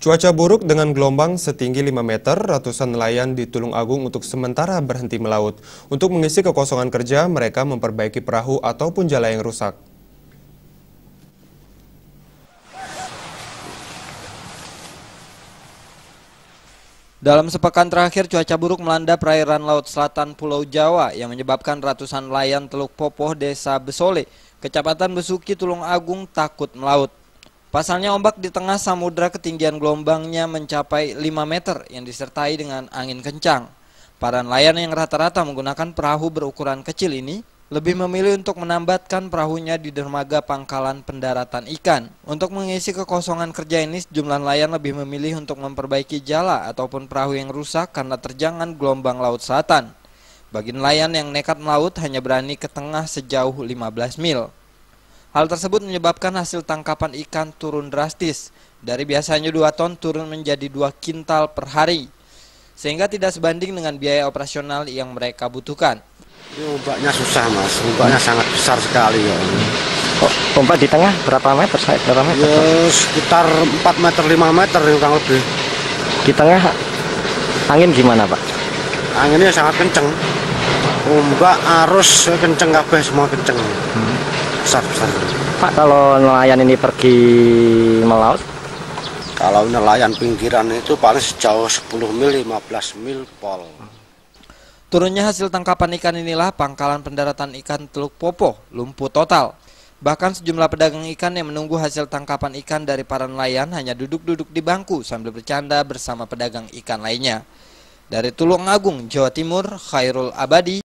Cuaca buruk dengan gelombang setinggi 5 meter, ratusan nelayan di Tulung Agung untuk sementara berhenti melaut. Untuk mengisi kekosongan kerja, mereka memperbaiki perahu ataupun jala yang rusak. Dalam sepekan terakhir, cuaca buruk melanda perairan laut selatan Pulau Jawa yang menyebabkan ratusan nelayan Teluk Popoh, Desa Besole, Kecamatan Besuki, Tulung Agung takut melaut. Pasalnya ombak di tengah samudra ketinggian gelombangnya mencapai 5 meter yang disertai dengan angin kencang. Para nelayan yang rata-rata menggunakan perahu berukuran kecil ini lebih memilih untuk menambatkan perahunya di dermaga pangkalan pendaratan ikan. Untuk mengisi kekosongan kerja ini, sejumlah nelayan lebih memilih untuk memperbaiki jala ataupun perahu yang rusak karena terjangan gelombang laut selatan. Bagi nelayan yang nekat melaut hanya berani ke tengah sejauh 15 mil. Hal tersebut menyebabkan hasil tangkapan ikan turun drastis. Dari biasanya 2 ton turun menjadi 2 kintal per hari. Sehingga tidak sebanding dengan biaya operasional yang mereka butuhkan. Ini ombaknya susah mas, ombaknya sangat besar sekali ya. Ombak di tengah berapa meter? Berapa meter? Ya, sekitar 4 meter 5 meter kurang lebih. Di tengah angin gimana Pak? Anginnya sangat kenceng. Ombak arus kenceng kabeh, semua kenceng. Besar-besar. Pak, kalau nelayan ini pergi melaut? Kalau nelayan pinggiran itu paling sejauh 10 mil, 15 mil pol. Turunnya hasil tangkapan ikan inilah pangkalan pendaratan ikan Teluk Popoh lumpuh total. Bahkan sejumlah pedagang ikan yang menunggu hasil tangkapan ikan dari para nelayan hanya duduk-duduk di bangku sambil bercanda bersama pedagang ikan lainnya. Dari Tulung Agung, Jawa Timur, Khairul Abadi.